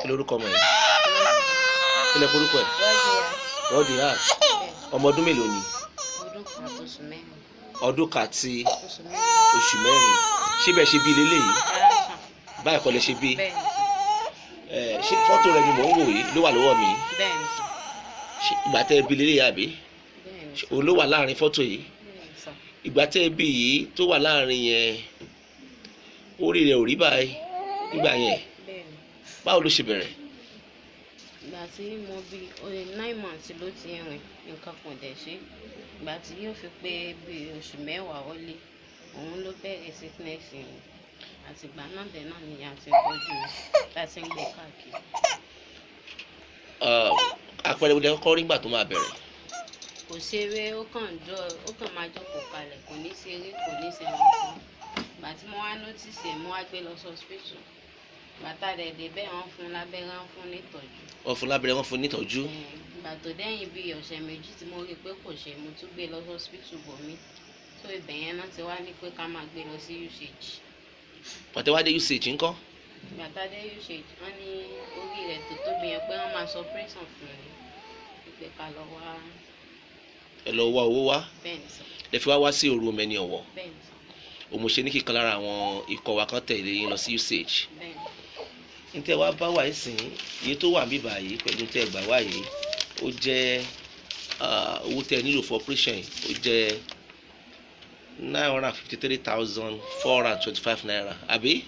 lórúkọ ọmọ yìí kí lẹ korúkọ ẹ̀ rọ́ọ̀dì hàn ọmọ ọdún mélòó ni ọdún kan àti oṣù mẹ́rin ṣé bẹ́ẹ̀ ṣe bí lélẹ́yìí báyìí kọ́ lẹ ṣe bí ṣé fọ́tò rẹ ni mò ń wò yìí ló wà lọ́wọ́ mi ìgbà tẹ́ ẹ bí lélẹ́yìí àbí òun ló wà láàrin fọ́tò yìí ìgbà tẹ́ ẹ bí yìí tó wà láàrin yẹn orí rẹ̀ ò rí báyìí nígbà yẹn báwo ló ṣe bẹ̀rẹ̀. ìgbà tí mo bí 9 months ló ti rìn nǹkan kan dẹ̀ ṣe ìgbà tí yóò fi pé bí oṣù mẹ́wàá ó lé òun ló bẹ̀rẹ̀ sickness yẹn àtìgbà náà dẹ̀ náà ni a ti tọ́jú láti ń gbé káàkiri. àpẹẹrẹ wo lẹ kọ́kọ́ rí nígbà tó máa bẹ̀rẹ̀. kò ṣeré ó kàn máa jókòó kalẹ̀ kò ní ṣeré kò ní ṣe àwọn kan ìgbà tí mo wá notice ẹ̀ mo wá gbé lọ sí hospital bàtà rẹ̀ dé bẹ́ẹ̀ wọ́n fún lábẹ́rẹ́ wọ́n fún nítọ́jú. wọ́n fún lábẹ́rẹ́ wọ́n fún nítọ́jú. ìgbà tó dẹ́yìn bíi ọ̀sẹ̀ méjì tí mo rí i pé kò ṣe mo tún gbé lọ sí hospital bòmí tó ibẹ̀ yẹn náà ti wá ní pé ká máa gbé lọ sí usage. pàtẹ́ wá dé usage ńkọ́. bàtà dé usage wọ́n ní orí rẹ̀ tó tóbi yẹn pé wọ́n máa sọ operation fún mi ìpè ká lọ wá. ẹ lọ wá owó wá. bẹ́ẹ̀ni sọ. ẹ fi wá sí òru Meni Ọ̀wọ̀. bẹ́ẹ̀ni sọ. òmùṣe ní kíkan lára àwọn ikọ̀ wa kan tẹ̀lé yín lọ sí usage. bẹ́ẹ̀ni. ntẹ wá bá wà ìsìn iye tó wà níbí báyìí pẹ̀lú ntẹ gbà wá yìí ó jẹ́ owó tẹ nílò for operation ó jẹ́ 953,425 naira àbí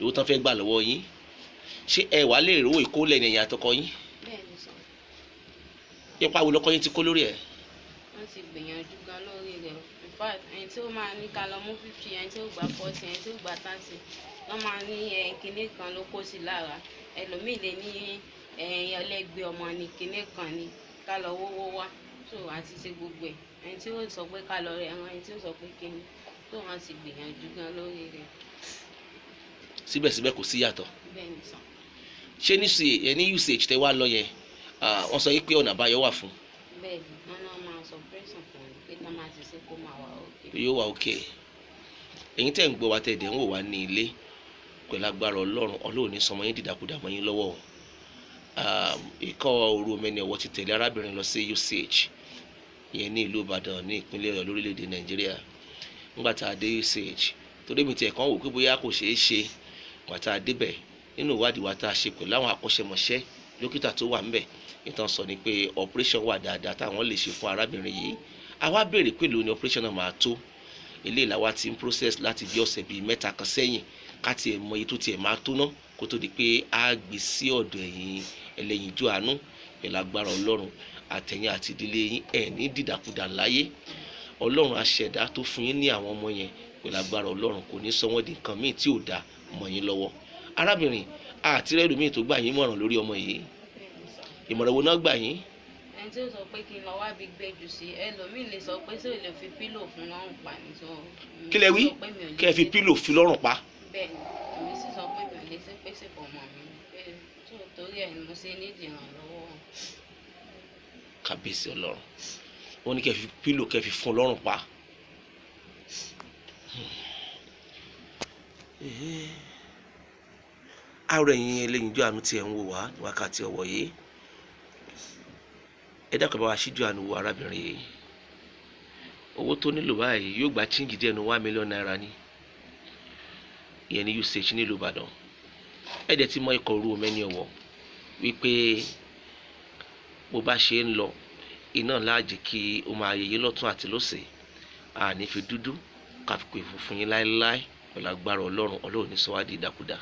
owó tán fẹ́ gbà lọ́wọ́ yín ṣé ẹ wà lè rówó ìkólẹ̀ ní ẹ̀yìn àtọkọ yín. bẹ́ẹ̀ni sọ. ipa wo lọkọ yín ti kó lórí ẹ̀. wọ́n ti gbìyànjú gan lórí rẹ̀ in fact ẹni tí ó máa ní ká lọ mú 50 ẹni tí ó gbà 40 ẹni tí ó gbà 30 wọ́n máa ní kinní kan ló kó sí lára ẹlòmíì lè ní ọlẹ́gbẹ́ ọmọ ní kinní kan ní ká lọ wówó wá tó àti ṣe gbogbo ẹ̀ ẹni tí ó sọ pé ká lọ rẹ̀ ẹran ẹni tí ó sọ pé kinní tó wọ́n ti gbìyànjú gan lórí rẹ̀. síbẹ̀síbẹ̀ kò sí yàtọ̀. bẹ́ẹ̀ni sọ. ṣé ní usage tẹ wá lọ yẹn wọ́n sọ pé ọ̀nà àbáyọ wà fún. bẹ́ẹ̀ni wọ́n náà máa sọ pẹ́sàn fún mi pé tá máa ti ṣe kó máa wà òkè. yóò wà òkè ẹ̀yin tẹ̀ ń gbọ́ wa tẹ̀ dẹ̀ ń wò wá ní ilé pẹ̀lú agbára ọlọ́run ní sọmọ yín dìdàkudà mọ́ yín lọ́wọ́ ikọ̀ òru Meni Ọ̀wọ̀ ti tẹ̀lé arábìnrin lọ sí usage ìyẹn ní ìlú Ìbàdàn ní ìpínlẹ̀ Ọ̀yọ́ lórílẹ̀‐èdè Nàìjíríà nígbà tá a dé usage torí mi tiẹ̀ kàn wò pé bóyá kò ṣeé ṣe nígbà tá a débẹ̀ nínú ìwádìí wa tá a ṣe pẹ̀lú àwọn akọ́ṣẹ́mọṣẹ́ dókítà tó wà ńbẹ̀ ìtàn sọ ni pé operation wà dáadáa táwọn lè ṣe fún arábìnrin yìí àwa béèrè pé lóní operation náà máa tó eléyìí làwa ti ń process láti bí ọ̀sẹ̀ bíi 3 kan sẹ́yìn ká tiẹ̀ mọ iye tó tiẹ̀ máa tó ná kó tó di pé a gbé sí ọ̀dọ̀ ẹ̀yin ẹlẹ́yinjú àánú pẹ̀lú agbára ọlọ́run àtẹ̀yìn àti ìdílé yín ẹ̀ ní dìdàkudà láyé ọlọ́run aṣẹ̀dá tó fún yín ní àwọn ọmọ yẹn pẹ̀lú agbára ọlọ́run kò ní sọ wọ́n di nǹkan míì tí ò dáa mọ́ yín lọ́wọ́ arábìnrin àti rẹ́ẹ̀lú míì tó gbà yín mọ̀ràn lórí ọmọ yìí ìmọ̀ràn wo náà gbà yín. ẹni tí ó sọ pé kí n lọ wá bí gbẹ́jù sí ẹlòmíì lè sọ pé tí ò lè fi pílò fún lọ́rùn pa ní sọ. kí lẹ wí kẹ́ ẹ fi pílò fi lọ́rùn pa. bẹ́ẹ̀ni èmi sì sọ pé mi ò lè ṣe pèsè fọmọ mi pé torí ẹ̀ ni mo ṣe nídìí ìrànlọ́wọ́. kábíyèsí ọlọ́run wọ́n ní kẹ́ ẹ fi pílò kẹ́ ẹ fi fún lọ́rùn pa. àárọ̀ ẹ̀yin ẹlẹ́yinjú àánú tí ẹ̀ ń wò wá ní wákàtí ọ̀wọ̀ yìí ẹ dákun bá wa ṣíjú àánú wo arábìnrin yìí owó tó nílò báyìí yóò gba chíǹgì díẹ̀ ní 1 million naira ní ìyẹn ní usage nílùú Ìbàdàn ẹ dẹ̀ ti mọ ikọ̀ òru Meni Ọ̀wọ̀ wípé bó bá ṣe ń lọ iná láàjì kí ó máa yẹyẹ lọ́tún àti lọ́sẹ̀ àní fi dúdú káfíkò ìfúnfún yín láéláé pẹ̀lú agbára ọlọ́run ní sọ wá di ìdàkudà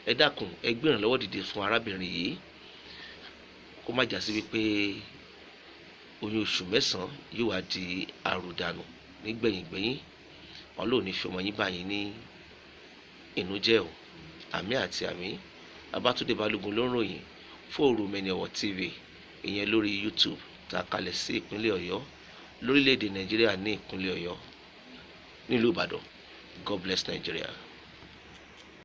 ẹ dákun ẹ gbé ìrànlọ́wọ́ dìde fún arábìnrin yìí kó má jà sí wípé oyún oṣù 9 yóò wá di àrùdànù nígbẹ̀yìngbẹ̀yìn ọlọ́run ní fi ọmọ yín báyìí ní inú jẹ́ o àmì àti àmì Babátúndé Balógun ló ń ròyìn fún òru Meni Ọ̀wọ̀ TV ìyẹn lórí YouTube tá a kalẹ̀ sí ìpínlẹ̀ Ọ̀yọ́ lórílẹ̀‐èdè Nàìjíríà ní ìpínlẹ̀ Ọ̀yọ́ nílùú Ìbàdàn. God bless Nigeria.